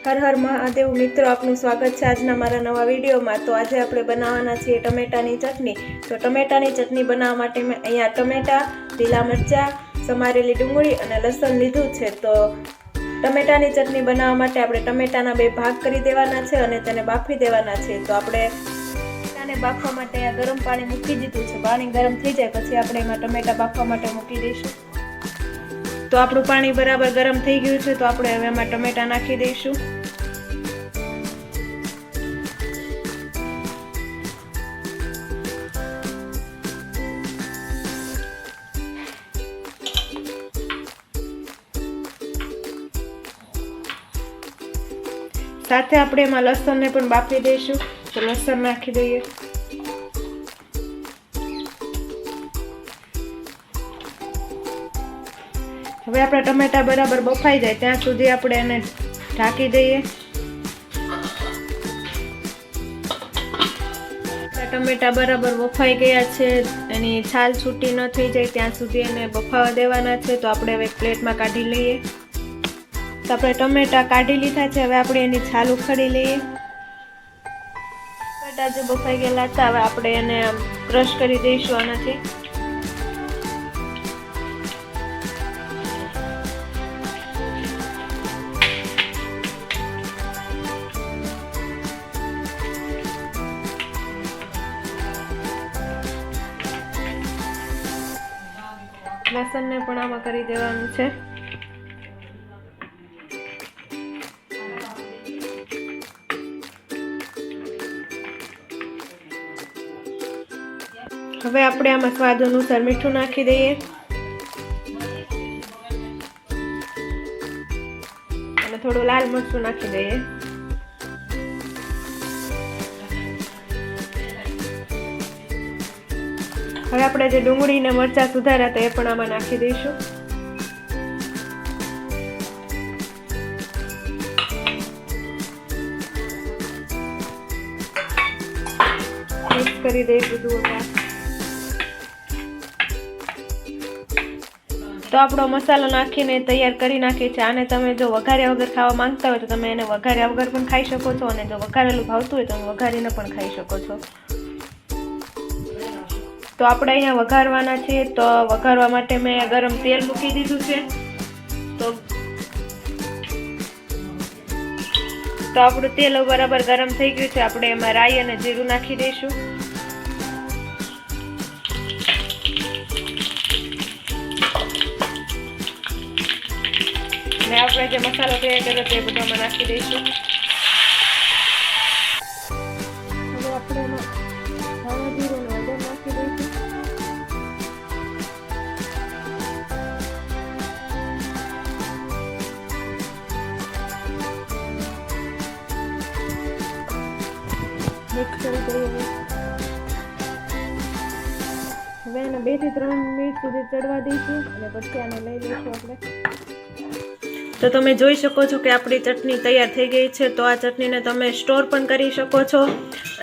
હર હર મહાદેવ મિત્રો, આપનું સ્વાગત છે આજના મારા નવા વિડીયોમાં। તો આજે આપણે બનાવવાના છીએ ટમેટાની ચટણી। તો ટમેટાની ચટણી બનાવવા માટે મેં અહીંયા ટમેટા, લીલા મરચાં, સમારેલી ડુંગળી અને લસણ લીધું છે। તો ટમેટાની ચટણી બનાવવા માટે આપણે ટમેટાના 2 ભાગ કરી દેવાના છે અને તેને બાફી દેવાના છે। તો આપણે ટમેટાને બાફવા માટે આ ગરમ પાણી મૂકી દીધું છે। પાણી ગરમ થઈ જાય પછી આપણે એમાં ટમેટા બાફવા માટે મૂકી દઈશું। તો આપણું પાણી બરાબર ગરમ થઈ ગયું છે। તો આપણે હવે એમાં ટમેટા નાખી દઈશું। સાથે આપણે એમાં લસણને પણ બાફી દઈશું। તો લસણ નાખી દઈએ। હવે આપણા ટમેટા બરાબર બફાઈ જાય ત્યાં સુધી આપણે એને ઢાંકી દઈએ। ટમેટા બરાબર બફાઈ ગયા છે, એની છાલ છૂટી ન થઈ જાય ત્યાં સુધી એને બફાવા દેવાના છે। તો આપણે હવે પ્લેટમાં કાઢી લઈએ। તો આપણે ટમેટા કાઢી લીધા છે, હવે આપણે એની છાલ ઉખાડી લઈએ। ટમેટા જે બફાઈ ગયેલા હતા હવે આપણે એને ક્રશ કરી દઈશું આનાથી। લસણને પણ આમાં કરી દેવાનું છે। હવે આપણે આમાં સ્વાદ અનુસાર મીઠું નાખી દઈએ અને થોડું લાલ મરચું નાખી દઈએ। હવે આપણે જે ડુંગળી ને મરચાં સુધાર્યા હતા એ પણ આમાં નાખી દઈશું। મિક્સ કરી દઈશું બધું। તો આપણો મસાલો નાખીને તૈયાર કરી નાખીએ છીએ। આને તમે જો વઘાર્યા વગર ખાવા માંગતા હોય તો તમે એને વઘાર્યા વગર પણ ખાઈ શકો છો અને જો વઘારેલું ભાવતું હોય તો તમે વઘારીને પણ ખાઈ શકો છો। તો આપણે અહીંયા વઘારવાના છીએ। તો વઘારવા માટે મેં ગરમ તેલ મૂકી દીધું છે। તો આપણું તેલ બરાબર ગરમ થઈ ગયું છે। આપણે એમાં રાઈ અને જીરું નાખી દઈશું। અને આપણે જે મસાલો તૈયાર કર્યો તે બધામાં નાખી દઈશું। હવે આપણે એમાં ધાણા જીરું અને હળદર નાખી દઈશું। મિક્સ કરી દઈએ। હવે એને 2 થી 3 મિનિટ સુધી ચડવા દઈશું અને પછી આને લઈ લઈશું આપણે। તો તમે જોઈ શકો છો કે આપણી ચટણી તૈયાર થઈ ગઈ છે। તો આ ચટણીને તમે સ્ટોર પણ કરી શકો છો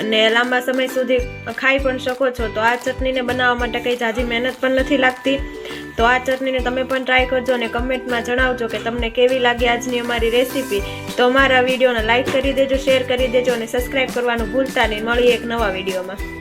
અને લાંબા સમય સુધી ખાઈ પણ શકો છો। તો આ ચટણીને બનાવવા માટે કંઈ ઝાઝી મહેનત પણ નથી લાગતી। તો આ ચટણીને તમે પણ ટ્રાય કરજો અને કમેન્ટમાં જણાવજો કે તમને કેવી લાગી આજની અમારી રેસીપી। તો અમારા વિડીયોને લાઈક કરી દેજો, શેર કરી દેજો અને સબસ્ક્રાઈબ કરવાનું ભૂલતા નહીં। મળીએ એક નવા વિડીયોમાં।